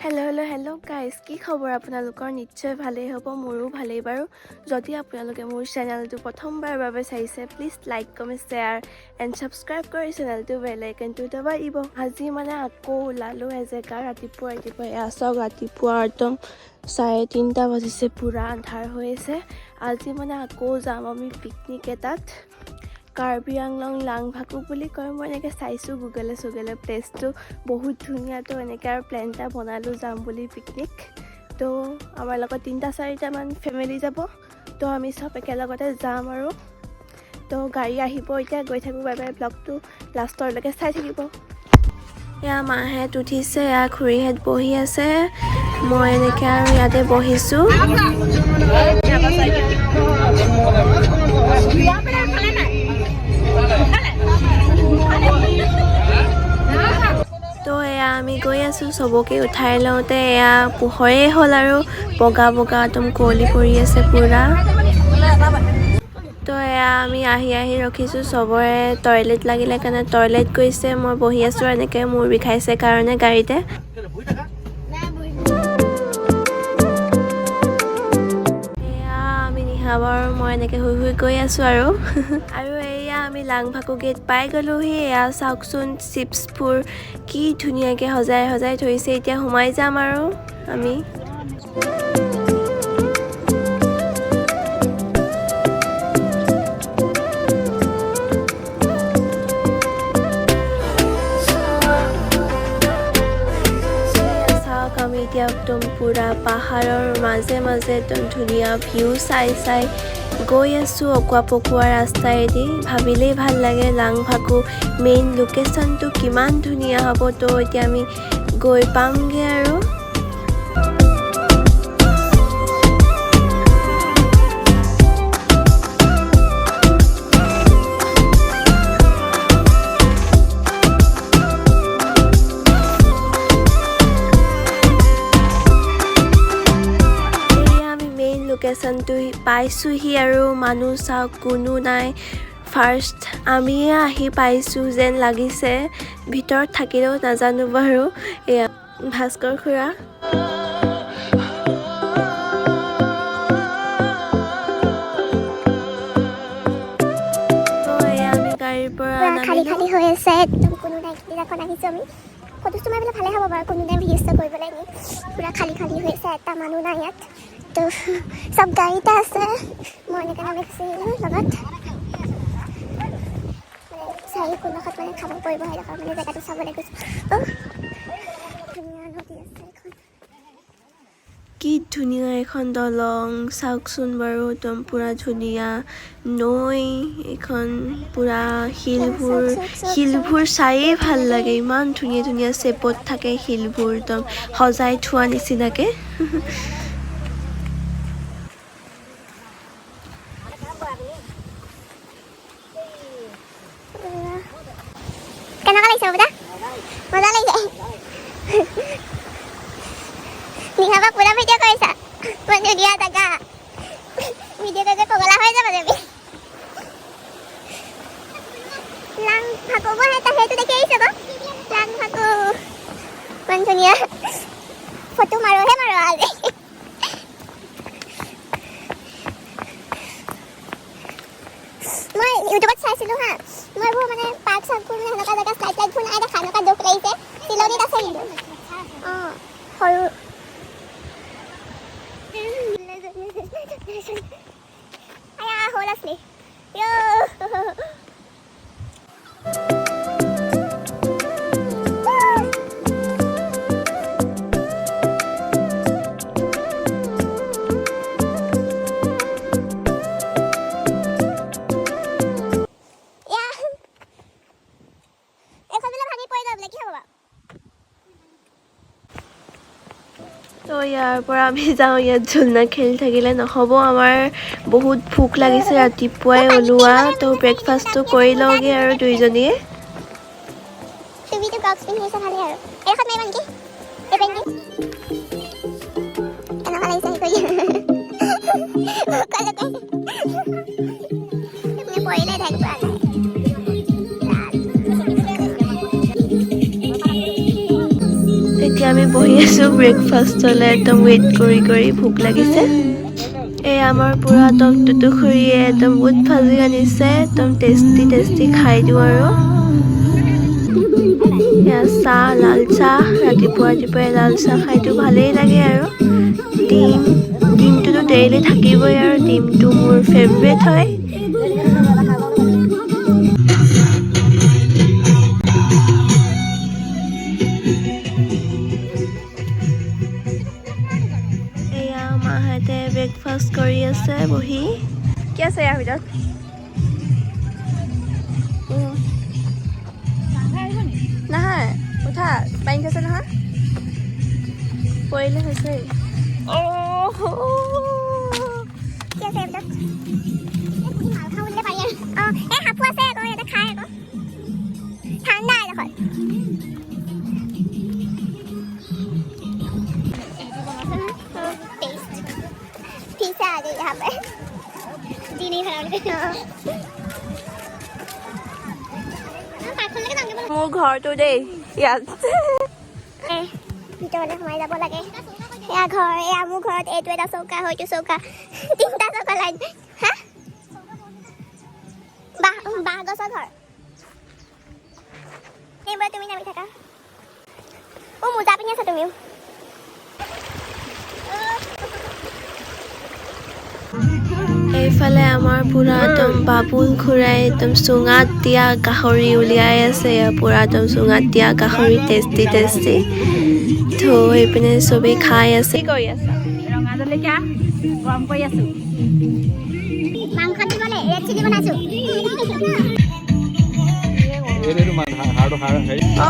Hello guys, কি খবৰ আপোনালোকৰ নিশ্চয় ভালেই হ'ব মোৰো ভালেই বাৰু যদি আপোনালোকে মোৰ চেনেলটো প্ৰথমবাৰ বাবে চাইছে please like comment share and subscribe কৰি চেনেলটো বেল আইকনটো দবাই দিব আজি মানে আকৌ ওলালো এজেগা ৰাতিপুৱা আছক ৰাতিপুৱা একদম 3:30 বাজিছে পুৰা আন্ধাৰ হৈ আছে আজি মানে আকৌ যাম আমি পিকনিক এটাত Karbi anglong lankvoku বুলি কয় মই এনেকৈ চাইছো গুগলে প্লেসটো বহুত ধুনীয়া তো এনেকৈ আৰু প্ল্যান এটা বনালো যাম বুলি পিকনিক তো আমাৰ লগত 3-4টা মান ফ্যামিলি যাব তো আমি সব একেলগতে যাম আৰু তো গাড়ী আহিব এতিয়া গৈ থাকো বাই বাই ব্লগটো লাষ্টৰ লৈকে চাই থাকিব ইয়া মাহেত উঠিছে ইয়া খুৰীহেত বহি আছে মই এনেকৈ আৰু ইয়াতে বহিছো তো এয়া আমি গৈ আছো সবকে উঠাই লওঁতে এয়া পোহৰে হ'ল আৰু বগা একদম কুঁৱলী পৰি আছে পুৰা তো এয়া আমি আহি ৰখিছো সবৰে টয়লেট লাগিলে কাৰণে টয়লেট গৈছে মই বহি আছো এনেকৈ মূৰ বিষাইছে কাৰণে গাড়ীতে মই এনেকৈ শুই গৈ আছো আৰু এয়া আমি লাnkvoku গেট পাই গলো এয়া চাওকচোন চিপছবোৰ কি ধুনীয়াকৈ সজাই থৈছে এতিয়া সোমাই যাম আৰু আমি এতিয়া একদম পুৰা পাহাৰৰ মাজে একদম ধুনীয়া ভিউ চাই গৈ আছো অকুৱা ৰাস্তাইদি ভাবিলেই ভাল লাগে লাnkvoku মেইন লোকেশনটো কিমান ধুনীয়া হ'ব তো এতিয়া আমি গৈ পামগে আৰু লোকেশনটো পাইছোহি আৰু মানুহ চাওক কোনো নাই ফাৰ্ষ্ট আমি আহি পাইছো যেন লাগিছে ভিতৰত থাকিলেও নাজানো বাৰু এয়া ভাস্কৰ খুৰা আমি গাড়ীৰ পৰা খালি হৈ আছে একদম কোনো নাই কিৰাখন আহিছো আমি ফটো তুমাবলৈ ভালে হ'ব বাৰু কোনো নাই ভিডিঅ' কৰিবলৈ নি পুৰা খালি হৈ আছে এটা মানুহ নাই ইয়াত তো সব গাড়ীতে আছে মই এনেকৈ নামিছো লগত চাই কোনোখত মানে খাব পৰিব সেইডোখৰ মানে জেগাটো চাবলৈ গৈছো ধুনীয়া নদী আছে এখন কি ধুনীয়া এখন দলং চাওকচোন বাৰু একদম পুৰা ধুনীয়া নৈ এখন পুৰা শিলবোৰ চাইয়ে ভাল লাগে ইমান ধুনীয়া শেপত থাকে শিলবোৰ একদম সজাই থোৱা নিচিনাকে মজা লাগিছে নিহাবা পুৰা ভিডিঅ' কৰিছা মই ধুনীয়া জেগা ভিডিঅ' কৰি পগলা হৈ যাব তুমি lankvoku মই সেইটো দেখি আহিছো আকৌ lankvoku ইমান ধুনীয়া ফটো মাৰো আজি মই ইউটিউবত চাইছিলো হা মই এইবোৰ মানে পাৰ্ক চাৰ্কবোৰ মানে সেনেকুৱা জেগা শ্লাইডবোৰ নাই দেখা এনেকুৱা দুখ লাগিছে চিলনীত আছে কিন্তু সৰু হ'ল আছিলে তো ইয়াৰ পৰা আমি যাওঁ ইয়াত ঝুলনা খেলি থাকিলে নহ'ব আমাৰ বহুত ভোক লাগিছে ৰাতিপুৱাই ওলোৱা তো ব্ৰেকফাষ্টটো কৰি লওঁগে আৰু দুইজনীয়ে তুমিতো ব্লগছ পিন্ধি আছা ভালে আৰু এখন মেই মানকি এই পেনকি এনেকুৱা লাগিছে কৈ তুমি পঢ়িলে থাকিব এতিয়া আমি বহি আছোঁ ব্ৰেকফাষ্টলৈ একদম ৱেইট কৰি ভোক লাগিছে এই আমাৰ পুৰা একদম টুটুখুৰীয়ে একদম বুট ভাজি আনিছে একদম টেষ্টি খাই দিওঁ আৰু এয়া চাহ লাল চাহ ৰাতিপুৱাই লাল চাহ খাইতো ভালেই লাগে আৰু ডিমটোতো ডেইলি থাকিবই আৰু ডিমটো মোৰ ফেভৰেট হয় এয়া মাহঁতে ব্ৰেকফাষ্ট কৰি আছে বহি কি আছে ইয়াৰ ভিতৰত নহয় উঠা পানী খাইছে নহয় পৰিলে হৈছে মোৰ ঘৰটো দেই ইয়াত ভিতৰলৈ সোমাই যাব লাগে এয়া ঘৰ এয়া মোৰ ঘৰত এইটো এটা চৌকা হয়তো চৌকা তিনিটা চৌকা লাইন হা বাঁহ গছৰ ঘৰ এইবাৰ তুমি নামি থাকা মোজা পিন্ধি আছা তুমিও এইফালে আমাৰ পুৰা একদম বাবুল খুৰাই একদম চুঙাত দিয়া গাহৰি উলিয়াই আছে পুৰা একদম চুঙাত দিয়া গাহৰি টেষ্টি তো এইপিনে চবেই খাই আছে কি কৰি আছা ৰঙা জলকীয়া গৰম কৰি আছো মাংস দিবলৈ ৰেড চিলি বনাইছো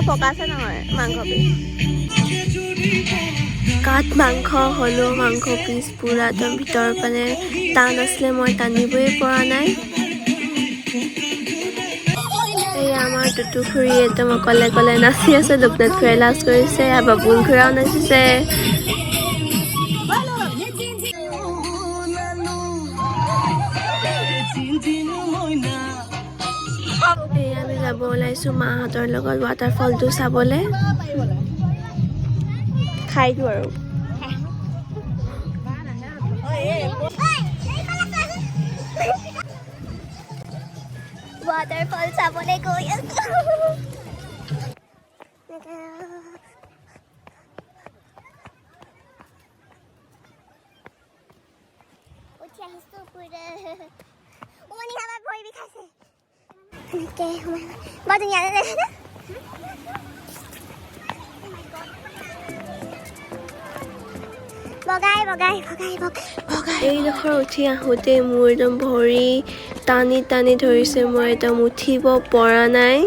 পকাছে নহয় মাংস পিচ কাঠ মাংস হ'লেও মাংস পিচ পুৰা একদম ভিতৰ মানে টান আছিলে মই টানিবই পৰা নাই এই আমাৰ টুটুখুৰী একদম অকলে নাচি আছে লোকনাথ খুৰাই লাজ কৰিছে বাবুল খুৰাও নাচিছে আমি যাব ওলাইছোঁ মাহঁতৰ লগত ৱাটাৰফলটো চাবলৈ খাই দিওঁ আৰু ৱাটাৰফল চাবলৈ গৈ আছো উঠি আহিছো পুৰা উমনি খাবাৰ ভৰি বিষাইছে বৰ ধুনীয়া এইডোখৰ উঠি আহোঁতে মোৰ একদম ভৰি টানি ধৰিছে মই একদম উঠিব পৰা নাই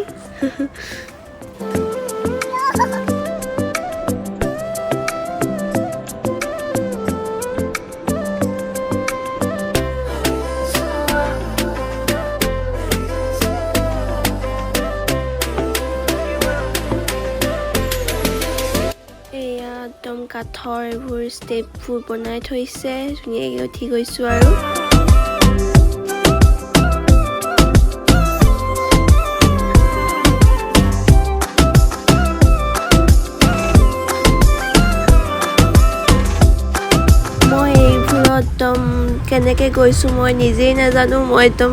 একদম কাঠৰ এইবোৰ ষ্টেপবোৰ বনাই থৈছে ধুনীয়াকৈ উঠি গৈছোঁ আৰু মই এইবোৰত একদম কেনেকৈ গৈছোঁ মই নিজেই নাজানো মই একদম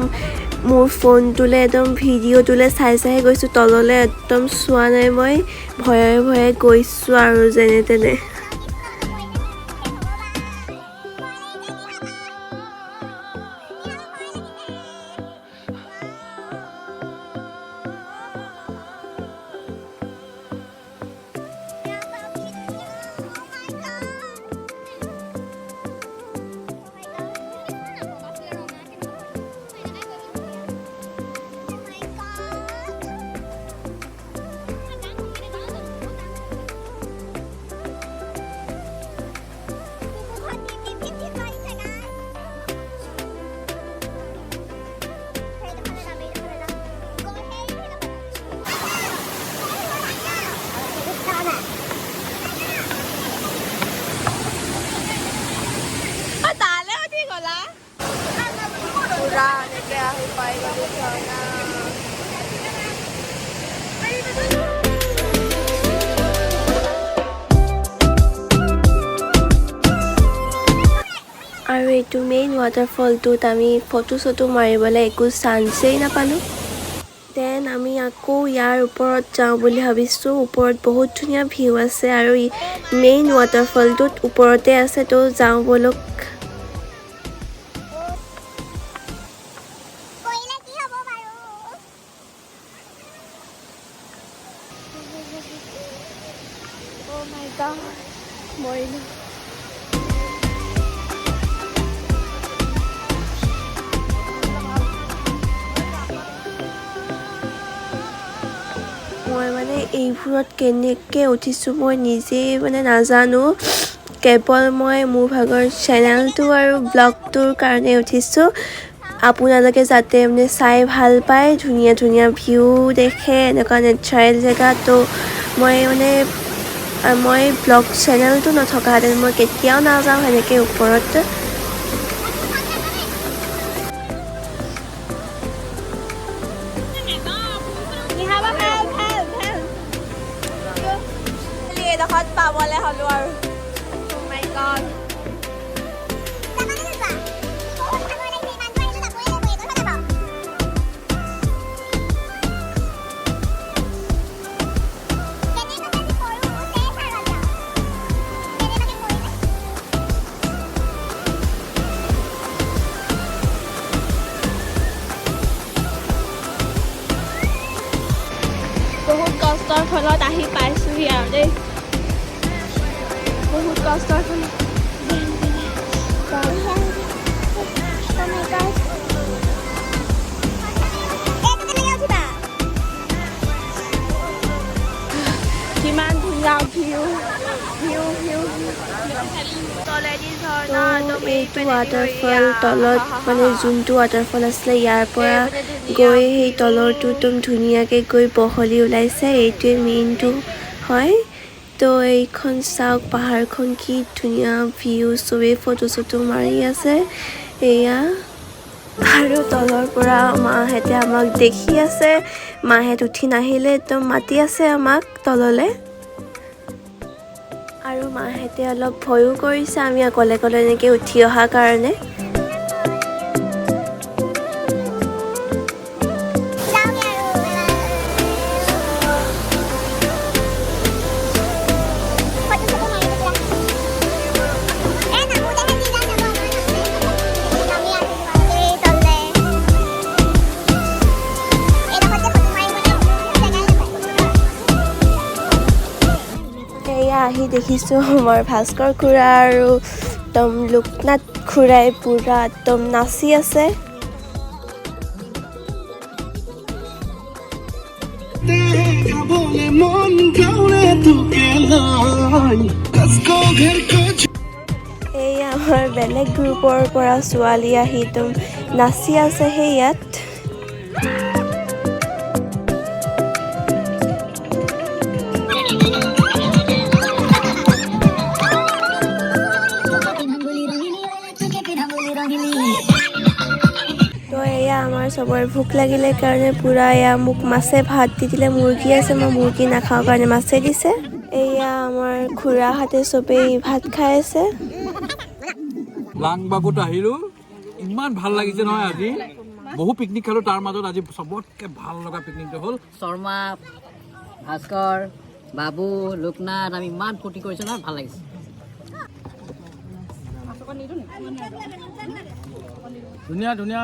মোৰ ফোনটোলৈ একদম ভিডিঅ'টোলৈ চাই গৈছোঁ তললৈ একদম চোৱা নাই মই ভয়ে গৈছোঁ আৰু যেনে তেনে আৰু এইটো মেইন ৱাটাৰফলটোত আমি ফটো চটো মাৰিবলৈ একো চান্সেই নাপালোঁ। দেন আমি আকৌ ইয়াৰ ওপৰত যাওঁ বুলি ভাবিছোঁ। ওপৰত বহুত ধুনীয়া ভিউ আছে আৰু মেইন ৱাটাৰফলটোত ওপৰতে আছে, তো যাওঁ ব'লক। কৰিলে কি হ'ব বাৰু? Oh my god, মৰিলোঁ। মই মানে এইবোৰত কেনেকৈ উঠিছোঁ মই নিজেই মানে নাজানো। কেৱল মই মোৰ ভাগৰ চেনেলটো আৰু ব্লগটোৰ কাৰণে উঠিছোঁ। আপোনালোকে যাতে মানে চাই ভাল পায়, ধুনীয়া ধুনীয়া ভিউ দেখে, এনেকুৱা নেচাৰেল জেগাটো মই ব্লগ চেনেলটো নথকাহেঁতেন মই কেতিয়াও নাযাওঁ সেনেকৈ ওপৰত। এইডোখৰত পাবলৈ হ'লোঁ আৰু oh my god। বহুত কষ্টৰ ফলত আহি পাইছোঁহি আৰু দেই, বহুত কষ্টৰ ফলত। কিমান ধুনীয়া ভিউ ভিউ ভিউ এইটো ৱাটাৰফল তলত মানে যোনটো ৱাটাৰফল আছিলে ইয়াৰ পৰা গৈ সেই তলৰটো একদম ধুনীয়াকৈ গৈ বহলি ওলাইছে। এইটোৱে মেইনটো হয়। তো এইখন চাওক, পাহাৰখন কি ধুনীয়া ভিউ, চবেই ফটো চটো মাৰি আছে এয়া। আৰু তলৰ পৰা মাহঁতে আমাক দেখি আছে, মাহঁত উঠি নাহিলে একদম মাতি আছে আমাক তললৈ। আৰু মাহঁতে অলপ ভয়ো কৰিছে আমি অকলে অকলে এনেকৈ উঠি অহাৰ কাৰণে। আহি দেখিছোঁ মই ভাস্কৰ খুৰা আৰু একদম লোকনাথ খুৰাই পুৰা একদম নাচি আছে। এই আমাৰ বেলেগ গ্ৰুপৰ পৰা ছোৱালী আহি একদম নাচি আছে সেই ইয়াত। তো এয়া আমাৰ চবৰে ভোক লাগিলে কাৰণে পুৰা এয়া মোক মাছে ভাত দি দিলে। মুৰ্গী আছে, মই মুৰ্গী নাখাওঁ কাৰণে মাছে দিছে। এয়া আমাৰ খুৰাহঁতে চবেই ভাত খাই আছে। লাংবাকুত আহিলোঁ, ইমান ভাল লাগিছে নহয় আজি। বহু পিকনিক খালোঁ, তাৰ মাজত আজি চবতকৈ ভাল লগা পিকনিকটো হ'ল শৰ্মা, ভাস্কৰ, বাবু, লোকনাথ, আমি ইমান ফূৰ্তি কৰিছোঁ নহয়, ভাল লাগিছে। ধুনীয়া ধুনীয়া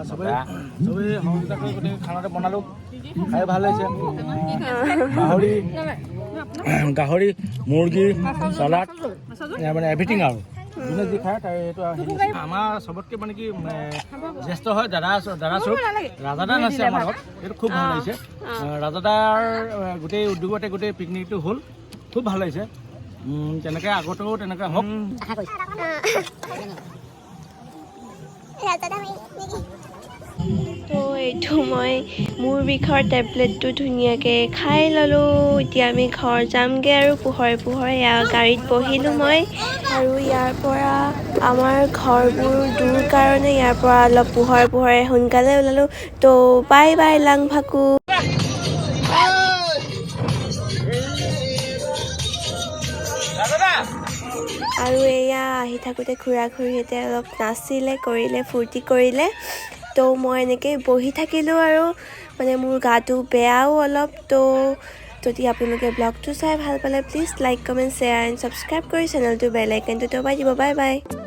চবেই সহযোগিতা কৰি গোটেই খানাটো বনালোঁ, খাই ভাল লাগিছে। গাহৰি, মুৰ্গী, চালাড, মানে এভৰিথিং আৰু যোনে যি খায় তাই এইটো আমাৰ চবতকৈ মানে কি জ্যেষ্ঠ হয় দাদা চব ৰাজাদান আছে আমাৰ ঘৰত, সেইটো খুব ভাল লাগিছে। ৰাজাদাৰ গোটেই উদ্যোগতে গোটেই পিকনিকটো হ'ল, খুব ভাল লাগিছে। তেনেকৈ আগতেও তেনেকৈ হওক। তো এইটো মই মোৰ বিষৰ টেবলেটটো ধুনীয়াকৈ খাই ল'লোঁ। এতিয়া আমি ঘৰ যামগৈ আৰু পোহৰে ইয়াৰ গাড়ীত বহিলোঁ মই। আৰু ইয়াৰ পৰা আমাৰ ঘৰবোৰ দূৰ কাৰণে ইয়াৰ পৰা অলপ পোহৰে সোনকালে ওলালোঁ। তো বাই বাই লাংভাকু। আৰু এয়া আহি থাকোঁতে খুৰা খুৰীহঁতে অলপ নাচিলে কৰিলে ফূৰ্তি কৰিলে তো মই এনেকৈ বহি থাকিলোঁ আৰু মানে মোৰ গাটো বেয়াও অলপ তো যদি আপোনালোকে ব্লগটো চাই ভাল পালে please like comment share and subscribe কৰি চেনেলটো বেল আইকনটো দবাই দিব বাই বাই